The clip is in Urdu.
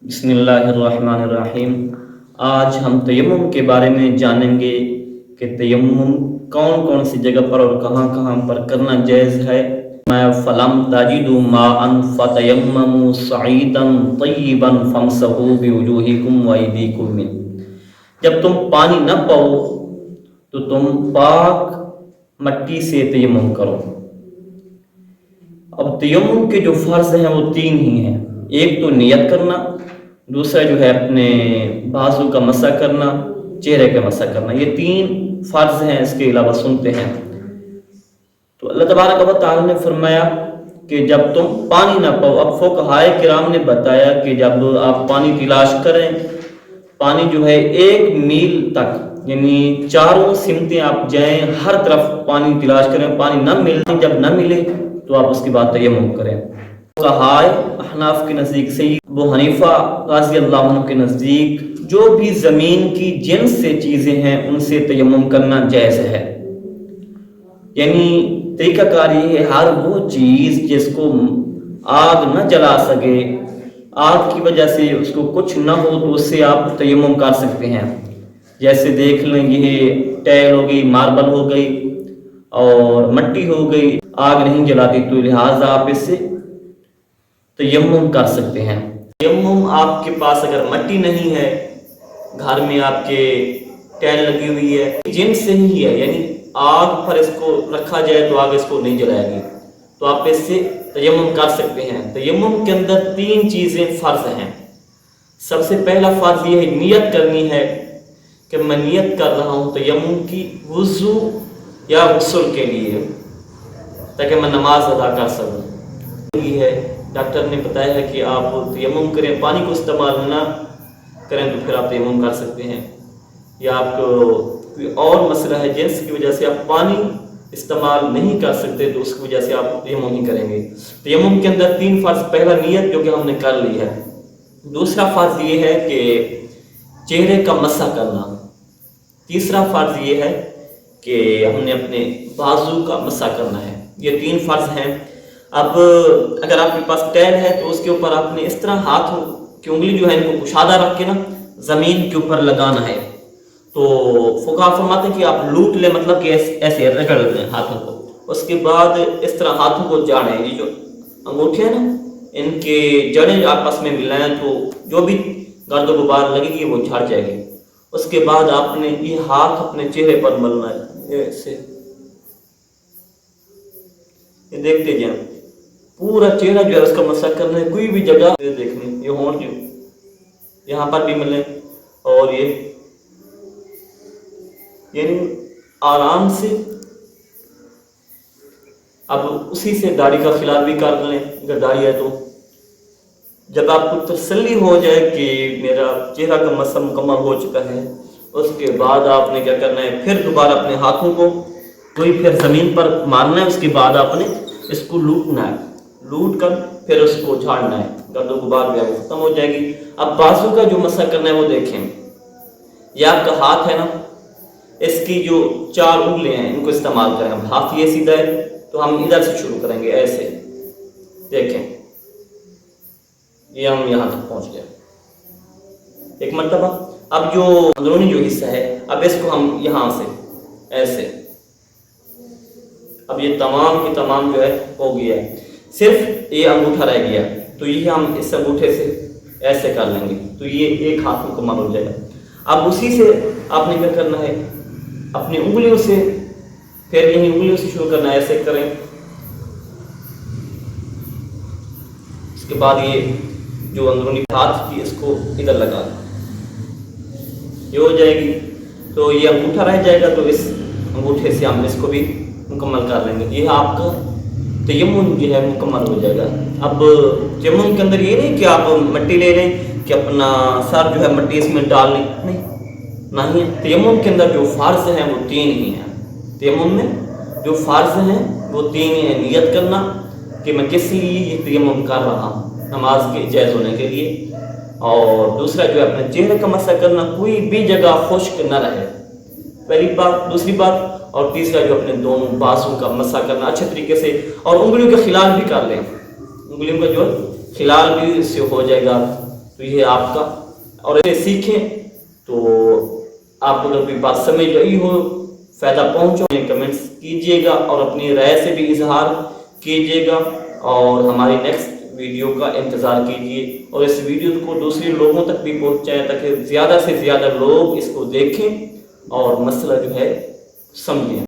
بسم اللہ الرحمن الرحیم۔ آج ہم تیمم کے بارے میں جانیں گے کہ تیمم کون کون سی جگہ پر اور کہاں کہاں پر کرنا جائز ہے۔ میں فلم تجدوا ماء فتیمموا صعیدا طیبا فامسحوا بوجوہکم وایدیکم منہ۔ جب تم پانی نہ پاؤ تو تم پاک مٹی سے تیمم کرو۔ اب تیمم کے جو فرض ہیں وہ تین ہی ہیں، ایک تو نیت کرنا، دوسرا جو ہے اپنے بازو کا مسح کرنا، چہرے کا مسح کرنا، یہ تین فرض ہیں۔ اس کے علاوہ سنتے ہیں تو اللہ تبارک و تعالی نے فرمایا کہ جب تم پانی نہ پاؤ، اب فقہائے کرام نے بتایا کہ جب آپ پانی تلاش کریں، پانی جو ہے 1 میل تک یعنی چاروں سمتیں آپ جائیں، ہر طرف پانی تلاش کریں، پانی نہ ملے، جب نہ ملے تو آپ اس کے بعد تیمم کریں۔ فقہائے احناف کے نزدیک، سید ابو حنیفہ رضی اللہ عنہ کے نزدیک، جو بھی زمین کی جنس سے چیزیں ہیں ان سے تیمم کرنا جائز ہے۔ یعنی طریقہ کار یہ ہے، ہر وہ چیز جس کو آگ نہ جلا سکے، آگ کی وجہ سے اس کو کچھ نہ ہو تو اس سے آپ تیمم کر سکتے ہیں۔ جیسے دیکھ لیں، یہ ٹائل ہو گئی، ماربل ہو گئی اور مٹی ہو گئی، آگ نہیں جلاتی تو لہٰذا آپ اس سے تیمم کر سکتے ہیں۔ تیمم آپ کے پاس اگر مٹی نہیں ہے، گھر میں آپ کے ٹائل لگی ہوئی ہے، جن سے ہی ہے، یعنی آگ پر اس کو رکھا جائے تو آگ اس کو نہیں جلائے گی، تو آپ اس سے تیمم کر سکتے ہیں۔ تیمم کے اندر 3 چیزیں فرض ہیں۔ سب سے پہلا فرض یہ ہے، نیت کرنی ہے کہ میں نیت کر رہا ہوں تیمم کی وضو یا غسل کے لیے، تاکہ میں نماز ادا کر سکوں۔ یہ ہے، ڈاکٹر نے بتایا ہے کہ آپ تیمم کریں، پانی کو استعمال نہ کریں تو پھر آپ تیمم کر سکتے ہیں۔ یا آپ کو کوئی اور مسئلہ ہے جس کی وجہ سے آپ پانی استعمال نہیں کر سکتے تو اس کی وجہ سے آپ تیمم نہیں کریں گے۔ تیمم کے اندر 3 فرض، پہلا نیت جو کہ ہم نے کر لی ہے، دوسرا فرض یہ ہے کہ چہرے کا مسح کرنا، تیسرا فرض یہ ہے کہ ہم نے اپنے بازو کا مسح کرنا ہے۔ یہ 3 فرض ہیں۔ اب اگر آپ کے پاس ٹائل ہے تو اس کے اوپر آپ نے اس طرح ہاتھوں کی انگلی جو ہے ان کو کشادہ رکھ کے نا زمین کے اوپر لگانا ہے۔ تو فقہا فرماتے ہیں کہ آپ لوٹ لیں، مطلب کہ ایسے رگڑ لیں ہاتھوں کو، اس کے بعد اس طرح ہاتھوں کو جاڑیں۔ یہ جو انگوٹھے ہیں نا، ان کے جڑیں آپس میں ملائیں تو جو بھی گرد و غبار لگے گی وہ جھڑ جائے گی۔ اس کے بعد آپ نے یہ ہاتھ اپنے چہرے پر ملنا ہے، ایسے یہ دیکھتے جائیں، پورا چہرہ جو ہے اس کا مسح کرنا ہے، کوئی بھی جگہ دیکھنی، یہ ہونٹ جو یہاں پر بھی ملے، اور یہ یعنی آرام سے۔ اب اسی سے داڑھی کا خلال بھی کر لیں اگر داڑھی ہے تو۔ جب آپ کو تسلی ہو جائے کہ میرا چہرہ کا مسح مکمل ہو چکا ہے، اس کے بعد آپ نے کیا کرنا ہے، پھر دوبارہ اپنے ہاتھوں کو کوئی پھر زمین پر مارنا ہے، اس کے بعد آپ نے اس کو لوٹنا ہے، لوٹ کر پھر اس کو جھاڑنا ہے، گرد و غبار جو ہے وہ ختم ہو جائے گی۔ اب بازو کا جو مسح کرنا ہے وہ دیکھیں، یہ آپ کا ہاتھ ہے نا، اس کی جو 4 انگلیاں ہیں ان کو استعمال کریں۔ اب ہاتھ یہ سیدھا ہے تو ہم ادھر سے شروع کریں گے، ایسے دیکھیں، یہ ہم یہاں تک پہنچ گئے ایک مرتبہ۔ اب جو اندرونی جو حصہ ہے، اب اس کو ہم یہاں سے ایسے، اب یہ تمام کی تمام جو ہے ہو گیا ہے، صرف یہ انگوٹھا رہ گیا، تو یہ ہم اس انگوٹھے سے ایسے کر لیں گے تو یہ ایک ہاتھ مکمل ہو جائے گا۔ اب اسی سے آپ نے کیا کرنا ہے، اپنی انگلیوں سے، پھر یہی انگلیوں سے شروع کرنا ہے، ایسے کریں، اس کے بعد یہ جو اندرونی ہاتھ کی اس کو ادھر لگا دیں، یہ ہو جائے گی، تو یہ انگوٹھا رہ جائے گا، تو اس انگوٹھے سے ہم اس کو بھی مکمل کر لیں گے۔ یہ آپ کا تیمم جو ہے مکمل ہو جائے گا۔ اب تیمم کے اندر یہ نہیں کہ آپ مٹی لے لیں کہ اپنا سر جو ہے مٹی اس میں ڈال لیں، نہیں، تیمم کے اندر جو فرض ہیں وہ 3 ہی ہیں۔ تیمم میں جو فرض ہیں وہ 3 ہی ہیں، نیت کرنا کہ میں کس لیے یہ تیمم کر رہا ہوں، نماز کے جائز ہونے کے لیے، اور دوسرا جو ہے اپنے چہرے کا مسح کرنا، کوئی بھی جگہ خشک نہ رہے، پہلی بات، دوسری بات، اور تیسرا جو اپنے دونوں بازو کا مسح کرنا اچھے طریقے سے، اور انگلیوں کا خلال بھی کر لیں، انگلیوں کا جو خلال بھی اس سے ہو جائے گا، تو یہ آپ کا، اور اسے سیکھیں تو آپ کو اگر کوئی بات سمجھ رہی ہو، فائدہ پہنچو، کمنٹس کیجئے گا اور اپنی رائے سے بھی اظہار کیجئے گا، اور ہماری نیکسٹ ویڈیو کا انتظار کیجئے، اور اس ویڈیو کو دوسرے لوگوں تک بھی پہنچائیں تاکہ زیادہ سے زیادہ لوگ اس کو دیکھیں اور مسئلہ جو ہے سمجھیں۔